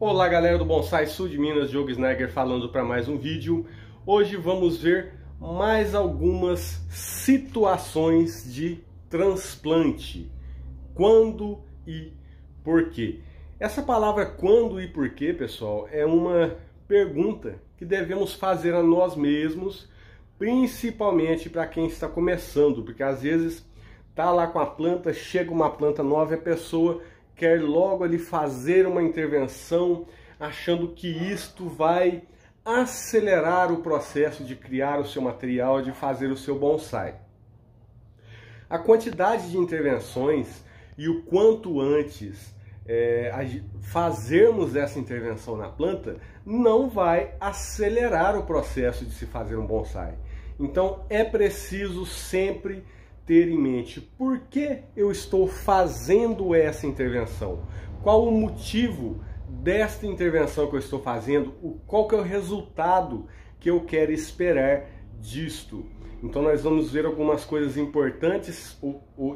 Olá galera do Bonsai Sul de Minas, Diogo Snagger falando para mais um vídeo. Hoje vamos ver mais algumas situações de transplante. Quando e por quê? Essa palavra quando e por quê, pessoal, é uma pergunta que devemos fazer a nós mesmos, principalmente para quem está começando, porque às vezes tá lá com a planta, chega uma planta nova e a pessoa quer logo ali fazer uma intervenção, achando que isto vai acelerar o processo de criar o seu material, de fazer o seu bonsai. A quantidade de intervenções e o quanto antes fazermos essa intervenção na planta não vai acelerar o processo de se fazer um bonsai. Então é preciso sempre ter em mente por que eu estou fazendo essa intervenção, qual o motivo desta intervenção que eu estou fazendo, qual que é o resultado que eu quero esperar disto. Então nós vamos ver algumas coisas importantes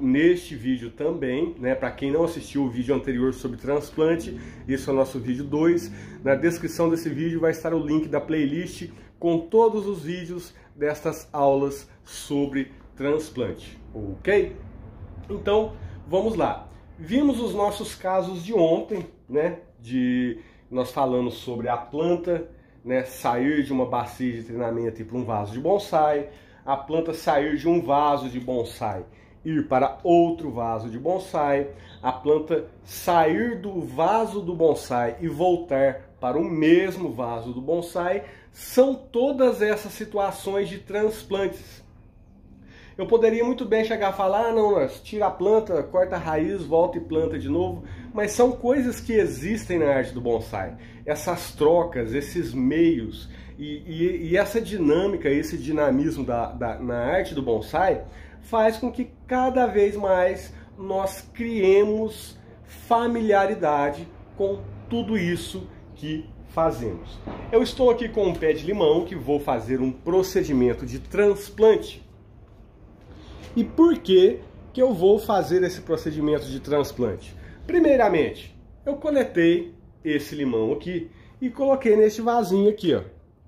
neste vídeo também, né? Para quem não assistiu o vídeo anterior sobre transplante, esse é o nosso vídeo 2. Na descrição desse vídeo vai estar o link da playlist com todos os vídeos destas aulas sobre transplante, ok? Então, vamos lá. Vimos os nossos casos de ontem, né? Nós falamos sobre a planta, né, sair de uma bacia de treinamento e ir para um vaso de bonsai, a planta sair de um vaso de bonsai e ir para outro vaso de bonsai, a planta sair do vaso do bonsai e voltar para o mesmo vaso do bonsai. São todas essas situações de transplantes. Eu poderia muito bem chegar a falar, não, nós tira a planta, corta a raiz, volta e planta de novo, mas são coisas que existem na arte do bonsai. Essas trocas, esses meios e essa dinâmica, esse dinamismo na arte do bonsai faz com que cada vez mais nós criemos familiaridade com tudo isso que fazemos. Eu estou aqui com um pé de limão que vou fazer um procedimento de transplante. E por que eu vou fazer esse procedimento de transplante? Primeiramente, eu coletei esse limão aqui e coloquei nesse vasinho aqui, ó.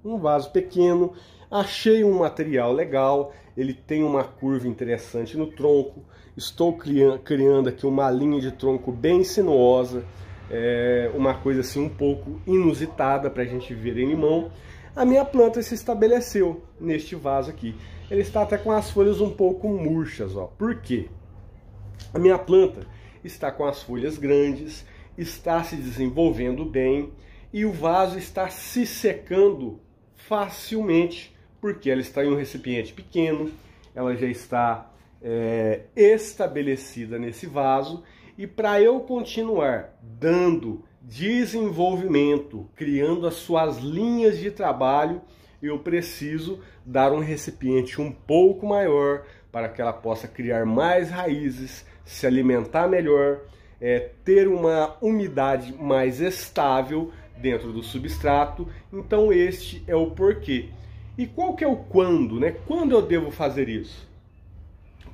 Um vaso pequeno, achei um material legal, ele tem uma curva interessante no tronco, estou criando aqui uma linha de tronco bem sinuosa, uma coisa assim um pouco inusitada para a gente ver em limão. A minha planta se estabeleceu neste vaso aqui. Ele está até com as folhas um pouco murchas, ó. Por quê? A minha planta está com as folhas grandes, está se desenvolvendo bem e o vaso está se secando facilmente, porque ela está em um recipiente pequeno, ela já está estabelecida nesse vaso, e para eu continuar dando desenvolvimento, criando as suas linhas de trabalho, eu preciso dar um recipiente um pouco maior para que ela possa criar mais raízes, se alimentar melhor, ter uma umidade mais estável dentro do substrato. Então este é o porquê. E qual que é o quando, né? Quando eu devo fazer isso?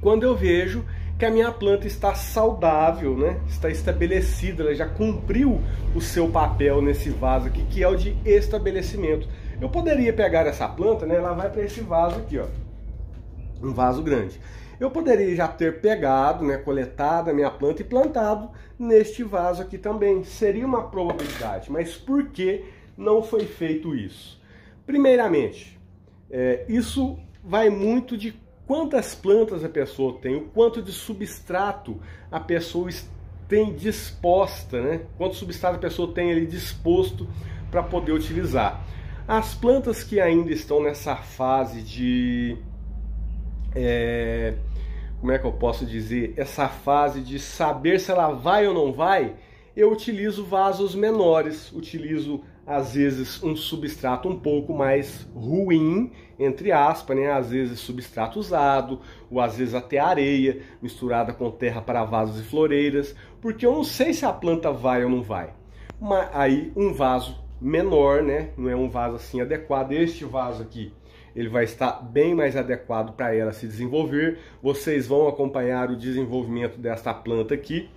Quando eu vejo que a minha planta está saudável, né? Está estabelecida, ela já cumpriu o seu papel nesse vaso aqui, que é o de estabelecimento. Eu poderia pegar essa planta, né? Ela vai para esse vaso aqui, ó, um vaso grande. Eu poderia já ter pegado, né, coletado a minha planta e plantado neste vaso aqui também. Seria uma probabilidade, mas por que não foi feito isso? Primeiramente, isso vai muito de quantas plantas a pessoa tem, o quanto de substrato a pessoa tem disposta, né? Quanto substrato a pessoa tem ali disposto para poder utilizar. As plantas que ainda estão nessa fase de... como é que eu posso dizer? Essa fase de saber se ela vai ou não vai, eu utilizo vasos menores, utilizo às vezes um substrato um pouco mais ruim, entre aspas, né? Às vezes substrato usado, ou às vezes até areia misturada com terra para vasos e floreiras, porque eu não sei se a planta vai ou não vai. Mas aí um vaso menor, né? Não é um vaso assim adequado. Este vaso aqui, ele vai estar bem mais adequado para ela se desenvolver. Vocês vão acompanhar o desenvolvimento desta planta aqui.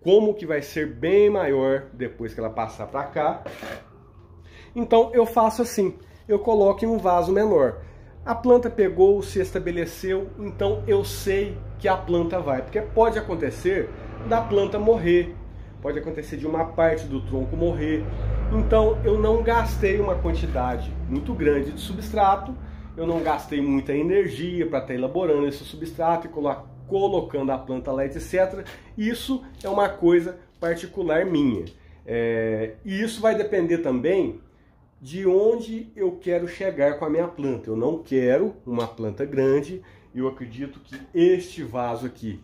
como que vai ser bem maior depois que ela passar para cá. Então eu faço assim, eu coloco em um vaso menor. A planta pegou, se estabeleceu, então eu sei que a planta vai. Porque pode acontecer da planta morrer, pode acontecer de uma parte do tronco morrer. Então eu não gastei uma quantidade muito grande de substrato, eu não gastei muita energia para estar elaborando esse substrato e colocando a planta lá, etc. Isso é uma coisa particular minha. E isso vai depender também de onde eu quero chegar com a minha planta. Eu não quero uma planta grande. Eu acredito que este vaso aqui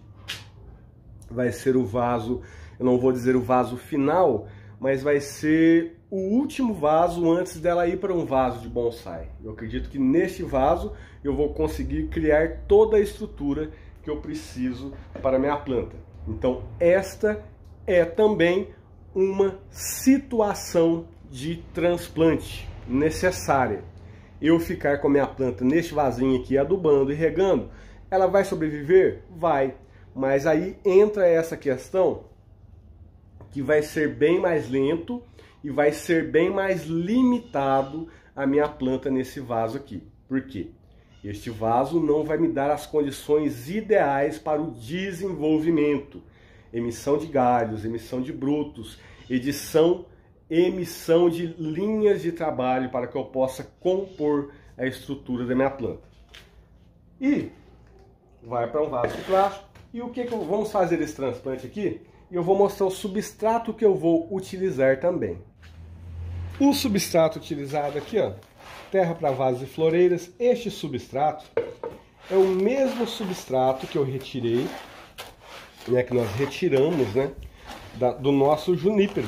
vai ser o vaso, eu não vou dizer o vaso final, mas vai ser o último vaso antes dela ir para um vaso de bonsai. Eu acredito que neste vaso eu vou conseguir criar toda a estrutura que eu preciso para a minha planta. Então esta é também uma situação de transplante necessária. Eu ficar com a minha planta neste vasinho aqui adubando e regando, ela vai sobreviver? Vai. Mas aí entra essa questão que vai ser bem mais lento e vai ser bem mais limitado a minha planta nesse vaso aqui. Por quê? Este vaso não vai me dar as condições ideais para o desenvolvimento. Emissão de galhos, emissão de brotos, emissão de linhas de trabalho para que eu possa compor a estrutura da minha planta. E vai para um vaso de plástico. E o que vamos fazer esse transplante aqui? Eu vou mostrar o substrato que eu vou utilizar também. O substrato utilizado aqui, ó, terra para vasos e floreiras. Este substrato é o mesmo substrato que eu retirei, né, que nós retiramos, né, do nosso junípero.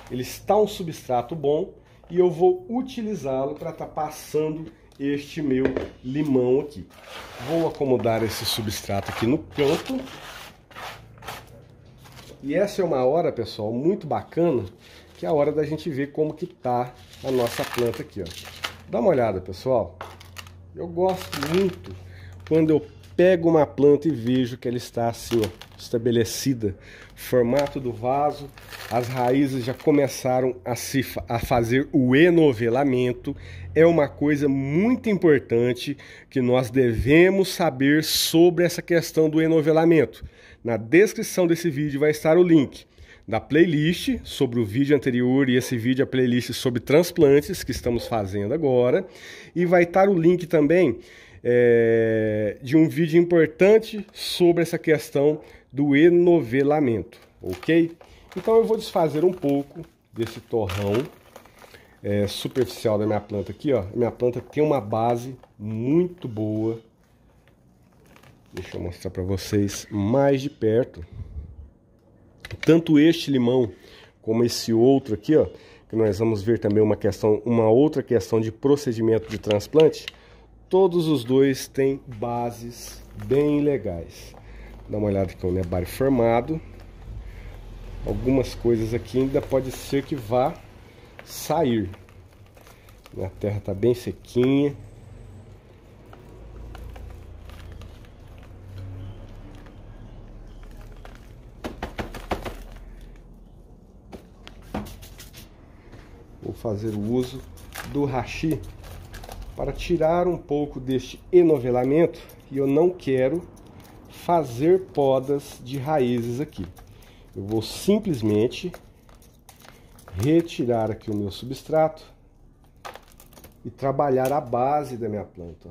Ele está um substrato bom e eu vou utilizá-lo para estar passando este meu limão aqui. Vou acomodar esse substrato aqui no canto. E essa é uma hora, pessoal, muito bacana, que é a hora da gente ver como que tá a nossa planta aqui, ó. Dá uma olhada, pessoal. Eu gosto muito quando eu pego uma planta e vejo que ela está assim, ó, estabelecida, formato do vaso, as raízes já começaram a fazer o enovelamento. É uma coisa muito importante que nós devemos saber sobre essa questão do enovelamento. Na descrição desse vídeo vai estar o link da playlist sobre o vídeo anterior e esse vídeo, a playlist sobre transplantes que estamos fazendo agora. E vai estar o link também de um vídeo importante sobre essa questão do enovelamento, ok? Então eu vou desfazer um pouco desse torrão superficial da minha planta aqui, ó. Minha planta tem uma base muito boa. Deixa eu mostrar para vocês mais de perto. Tanto este limão como esse outro aqui, ó, que nós vamos ver também uma outra questão de procedimento de transplante. Todos os dois têm bases bem legais. Dá uma olhada aqui no nebário formado. Algumas coisas aqui ainda pode ser que vá sair. A terra está bem sequinha. Vou fazer o uso do hashi para tirar um pouco deste enovelamento, e eu não quero fazer podas de raízes aqui. Eu vou simplesmente retirar aqui o meu substrato e trabalhar a base da minha planta.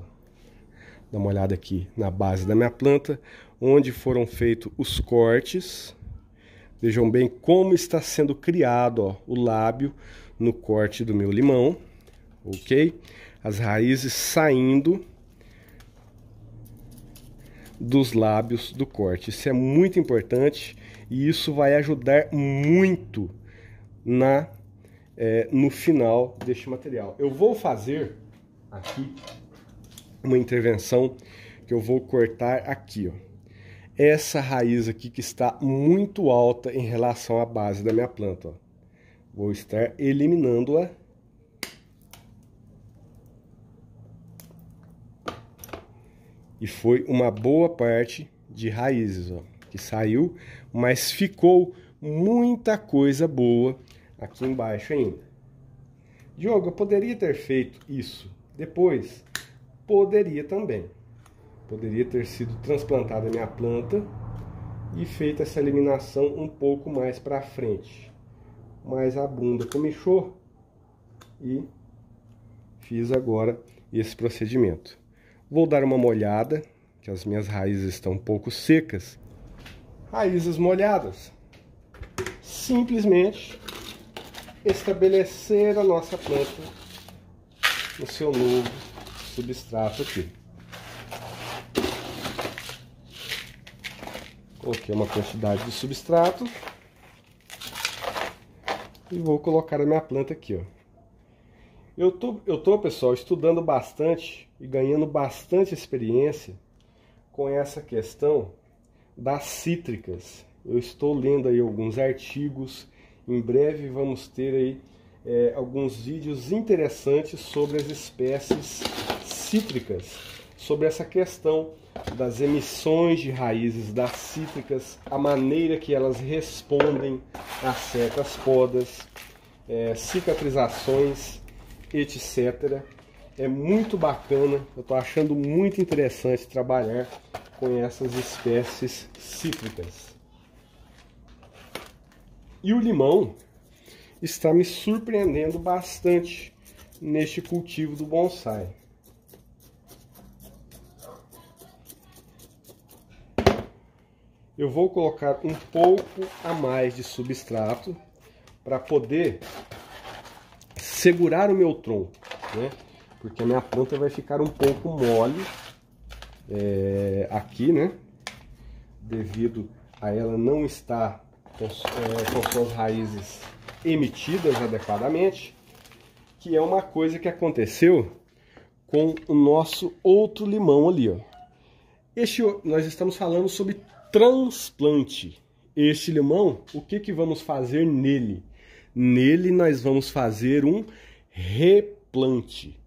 Dá uma olhada aqui na base da minha planta, onde foram feitos os cortes. Vejam bem como está sendo criado, ó, o lábio no corte do meu limão, ok? As raízes saindo dos lábios do corte. Isso é muito importante e isso vai ajudar muito no final deste material. Eu vou fazer aqui uma intervenção que eu vou cortar aqui, ó. Essa raiz aqui que está muito alta em relação à base da minha planta, ó. Vou estar eliminando-a. E foi uma boa parte de raízes, ó, que saiu, mas ficou muita coisa boa aqui embaixo ainda. Diogo, eu poderia ter feito isso depois? Poderia também. Poderia ter sido transplantada a minha planta e feita essa eliminação um pouco mais para frente. Mas a bunda comichou e fiz agora esse procedimento. Vou dar uma molhada, que as minhas raízes estão um pouco secas. Raízes molhadas. Simplesmente estabelecer a nossa planta no seu novo substrato aqui. Coloquei uma quantidade de substrato e vou colocar a minha planta aqui, ó. Eu tô, pessoal, estudando bastante e ganhando bastante experiência com essa questão das cítricas. Eu estou lendo aí alguns artigos, em breve vamos ter aí alguns vídeos interessantes sobre as espécies cítricas, sobre essa questão das emissões de raízes das cítricas, a maneira que elas respondem a certas podas, cicatrizações, etc. É muito bacana, eu estou achando muito interessante trabalhar com essas espécies cítricas. E o limão está me surpreendendo bastante neste cultivo do bonsai. Eu vou colocar um pouco a mais de substrato para poder segurar o meu tronco, né? Porque a minha planta vai ficar um pouco mole aqui, né? Devido a ela não estar com suas raízes emitidas adequadamente, que é uma coisa que aconteceu com o nosso outro limão ali, ó. Nós estamos falando sobre transplante. Este limão, o que vamos fazer nele? Nele nós vamos fazer um replante.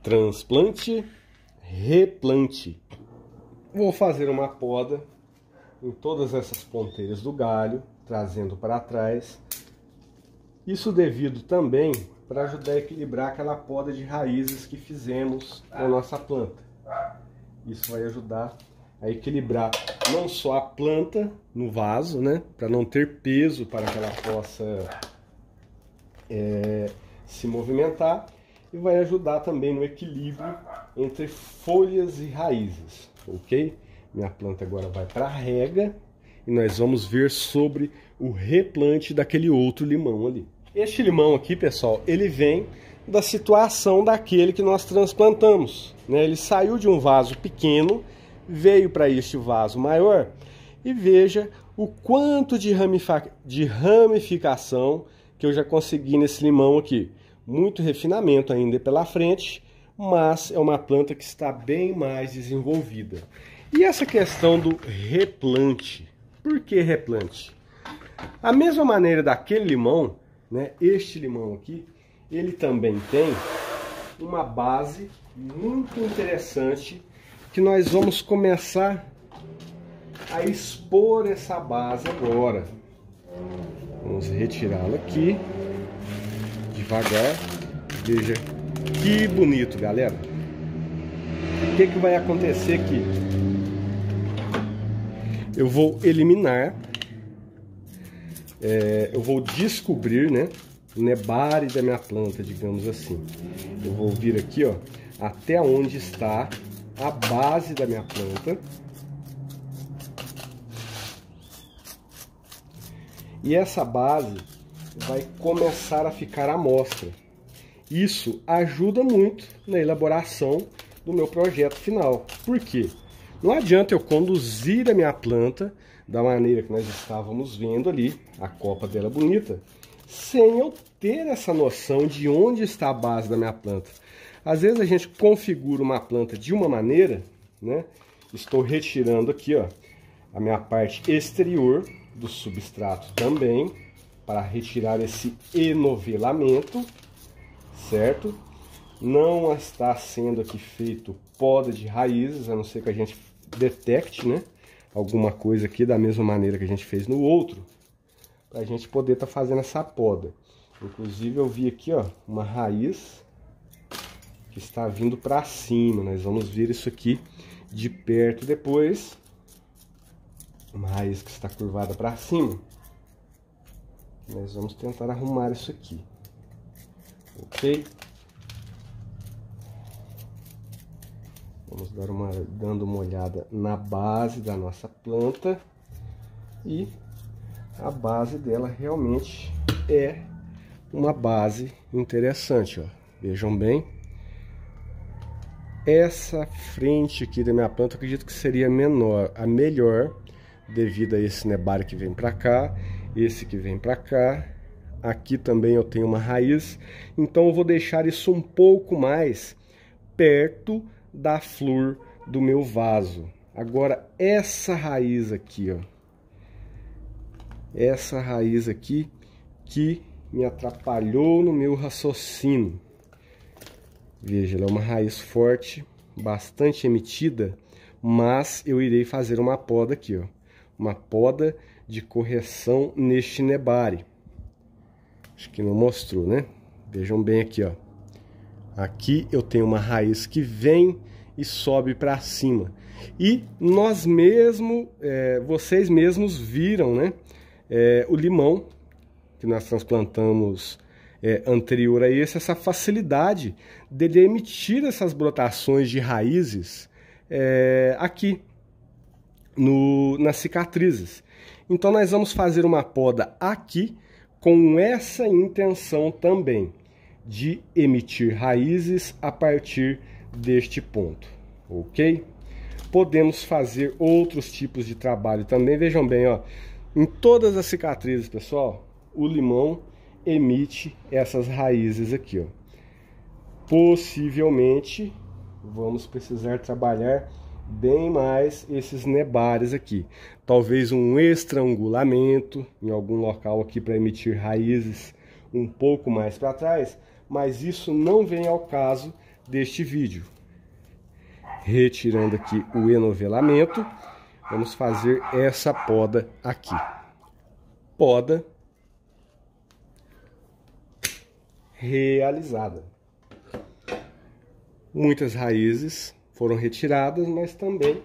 Transplante, replante. Vou fazer uma poda em todas essas ponteiras do galho, trazendo para trás. Isso devido também para ajudar a equilibrar aquela poda de raízes que fizemos com a nossa planta. Isso vai ajudar a equilibrar não só a planta no vaso, né, para não ter peso para que ela possa se movimentar, e vai ajudar também no equilíbrio entre folhas e raízes, ok? Minha planta agora vai para a rega e nós vamos ver sobre o replante daquele outro limão ali. Este limão aqui, pessoal, ele vem da situação daquele que nós transplantamos, né? Ele saiu de um vaso pequeno, veio para este vaso maior, e veja o quanto de ramificação que eu já consegui nesse limão aqui. Muito refinamento ainda pela frente, mas é uma planta que está bem mais desenvolvida. E essa questão do replante, por que replante? A mesma maneira daquele limão, né, este limão aqui, ele também tem uma base muito interessante que nós vamos começar a expor essa base agora. Vamos retirá-la aqui devagar. Veja que bonito, galera. O que vai acontecer aqui? Eu vou eliminar, eu vou descobrir, né, o nebare da minha planta, digamos assim. Eu vou vir aqui, ó, até onde está a base da minha planta. E essa base vai começar a ficar à mostra. Isso ajuda muito na elaboração do meu projeto final. Por quê? Não adianta eu conduzir a minha planta da maneira que nós estávamos vendo ali, a copa dela bonita, sem eu ter essa noção de onde está a base da minha planta. Às vezes a gente configura uma planta de uma maneira, né? Estou retirando aqui, ó, a minha parte exterior do substrato também, para retirar esse enovelamento, certo? Não está sendo aqui feito poda de raízes, a não ser que a gente detecte, né, alguma coisa aqui da mesma maneira que a gente fez no outro, para a gente poder estar fazendo essa poda. Inclusive eu vi aqui, ó, uma raiz que está vindo para cima. Nós vamos ver isso aqui de perto depois. Uma raiz que está curvada para cima. Nós vamos tentar arrumar isso aqui. Ok? Vamos dando uma olhada na base da nossa planta. E a base dela realmente é uma base interessante, ó. Vejam bem. Essa frente aqui da minha planta eu acredito que seria a melhor, devido a esse nebário que vem para cá, esse que vem para cá. Aqui também eu tenho uma raiz, então eu vou deixar isso um pouco mais perto da flor do meu vaso. Agora essa raiz aqui, ó, essa raiz aqui que me atrapalhou no meu raciocínio. Veja, ela é uma raiz forte, bastante emitida, mas eu irei fazer uma poda aqui, ó, uma poda de correção neste nebário. Acho que não mostrou, né? Vejam bem aqui, ó. Aqui eu tenho uma raiz que vem e sobe para cima. E nós mesmos, vocês mesmos viram, né? O limão que nós transplantamos anterior a esse, essa facilidade dele emitir essas brotações de raízes aqui nas cicatrizes. Então nós vamos fazer uma poda aqui com essa intenção também de emitir raízes a partir deste ponto, ok? Podemos fazer outros tipos de trabalho também. Vejam bem, ó, em todas as cicatrizes, pessoal, o limão emite essas raízes aqui, ó. Possivelmente vamos precisar trabalhar bem mais esses nebários aqui. Talvez um estrangulamento em algum local aqui para emitir raízes um pouco mais para trás, mas isso não vem ao caso deste vídeo. Retirando aqui o enovelamento, vamos fazer essa poda aqui. Poda realizada. Muitas raízes foram retiradas, mas também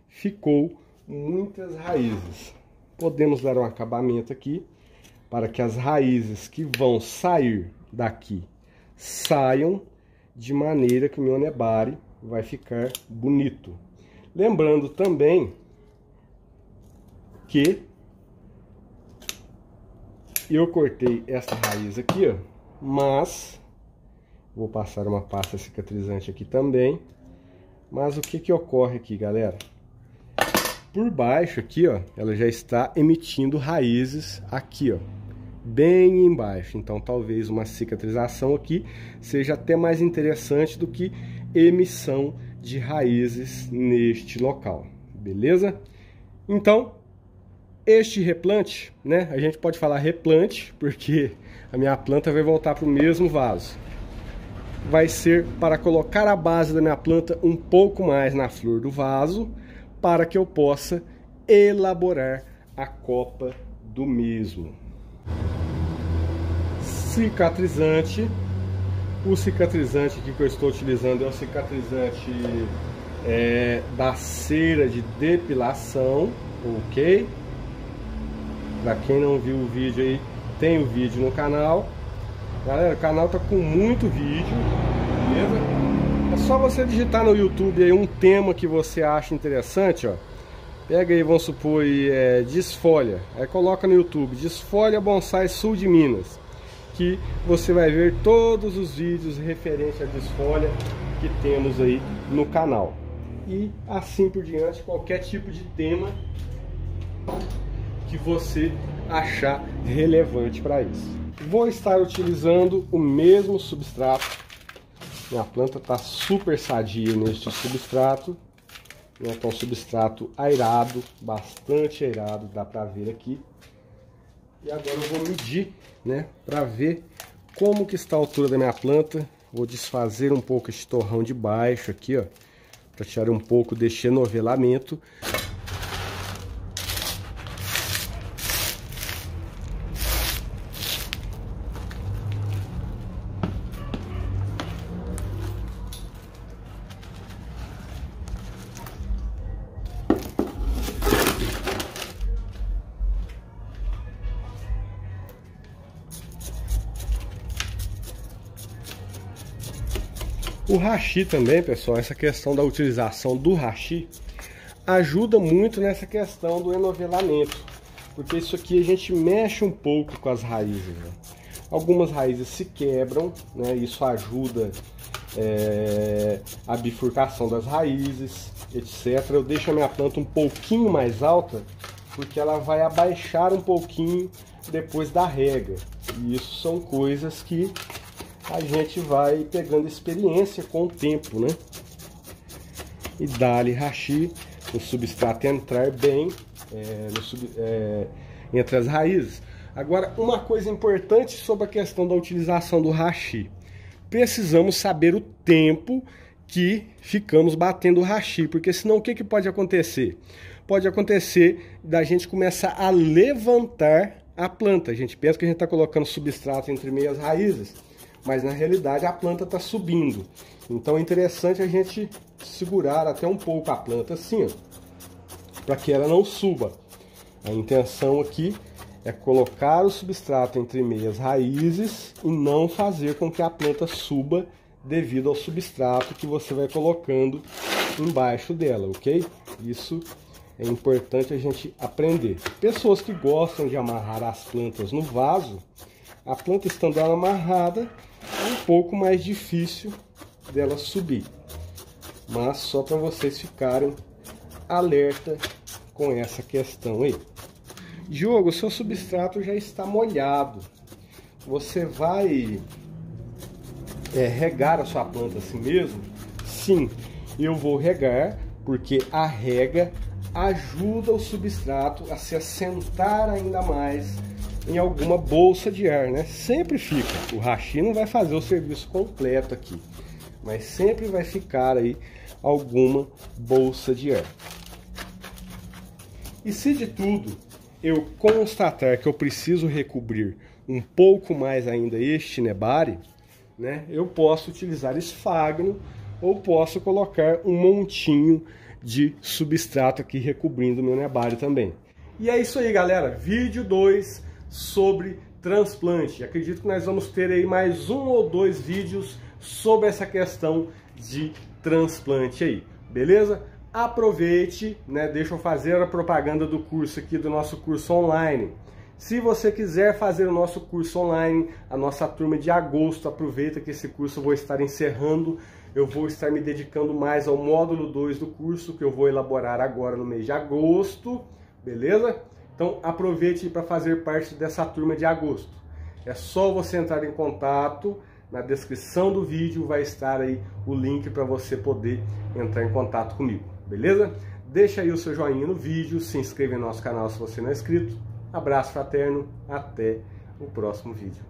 ficou muitas raízes. Podemos dar um acabamento aqui para que as raízes que vão sair daqui saiam de maneira que o meu nebário vai ficar bonito. Lembrando também que eu cortei essa raiz aqui, ó, mas vou passar uma pasta cicatrizante aqui também. Mas o que ocorre aqui, galera? Por baixo aqui, ó, ela já está emitindo raízes aqui, ó, bem embaixo. Então talvez uma cicatrização aqui seja até mais interessante do que emissão de raízes neste local, beleza? Então, este replante, né, a gente pode falar replante, porque a minha planta vai voltar para o mesmo vaso. Vai ser para colocar a base da minha planta um pouco mais na flor do vaso, para que eu possa elaborar a copa do mesmo. Cicatrizante. O cicatrizante aqui que eu estou utilizando é o cicatrizante da cera de depilação, ok? Para quem não viu o vídeo aí, tem o vídeo no canal. Galera, o canal tá com muito vídeo, beleza? É só você digitar no YouTube aí um tema que você acha interessante, ó. Pega aí, vamos supor, desfolha. Aí coloca no YouTube, Desfolha Bonsai Sul de Minas, que você vai ver todos os vídeos referentes à desfolha que temos aí no canal. E assim por diante, qualquer tipo de tema que você achar relevante para isso. Vou estar utilizando o mesmo substrato. Minha planta está super sadia neste substrato. Então, substrato airado, bastante airado, dá para ver aqui. E agora eu vou medir, né, para ver como que está a altura da minha planta. Vou desfazer um pouco este torrão de baixo aqui, ó, para tirar um pouco deste enovelamento. O hashi também, pessoal, essa questão da utilização do hashi ajuda muito nessa questão do enovelamento, porque isso aqui a gente mexe um pouco com as raízes, né? Algumas raízes se quebram, né? Isso ajuda a bifurcação das raízes, etc. Eu deixo a minha planta um pouquinho mais alta, porque ela vai abaixar um pouquinho depois da rega. E isso são coisas que a gente vai pegando experiência com o tempo, né? E dá-lhe hashi, o substrato entrar bem entre as raízes. Agora, uma coisa importante sobre a questão da utilização do hashi. Precisamos saber o tempo que ficamos batendo o hashi, porque senão o que pode acontecer? Pode acontecer da gente começar a levantar a planta. A gente pensa que a gente está colocando substrato entre meias raízes, mas na realidade a planta está subindo. Então é interessante a gente segurar até um pouco a planta assim, para que ela não suba. A intenção aqui é colocar o substrato entre meias raízes e não fazer com que a planta suba devido ao substrato que você vai colocando embaixo dela, ok? Isso é importante a gente aprender. Pessoas que gostam de amarrar as plantas no vaso, a planta estando amarrada, é um pouco mais difícil dela subir. Mas só para vocês ficarem alerta com essa questão aí. Diogo, o seu substrato já está molhado. Você vai regar a sua planta assim mesmo? Sim, eu vou regar, porque a rega ajuda o substrato a se assentar ainda mais em alguma bolsa de ar, né? Sempre fica. O hashi não vai fazer o serviço completo aqui, mas sempre vai ficar aí alguma bolsa de ar. E se de tudo eu constatar que eu preciso recobrir um pouco mais ainda este nebari, né, eu posso utilizar esfagno ou posso colocar um montinho de substrato aqui recobrindo o meu nebari também. E é isso aí, galera, vídeo 2 sobre transplante. Acredito que nós vamos ter aí mais 1 ou 2 vídeos sobre essa questão de transplante aí, beleza? Aproveite, né? Deixa eu fazer a propaganda do curso aqui, do nosso curso online. Se você quiser fazer o nosso curso online, a nossa turma de agosto, aproveita que esse curso eu vou estar encerrando. Eu vou estar me dedicando mais ao módulo 2 do curso, que eu vou elaborar agora no mês de agosto, beleza? Então aproveite para fazer parte dessa turma de agosto. É só você entrar em contato. Na descrição do vídeo vai estar aí o link para você poder entrar em contato comigo, beleza? Deixa aí o seu joinha no vídeo, se inscreva no nosso canal se você não é inscrito. Abraço fraterno, até o próximo vídeo.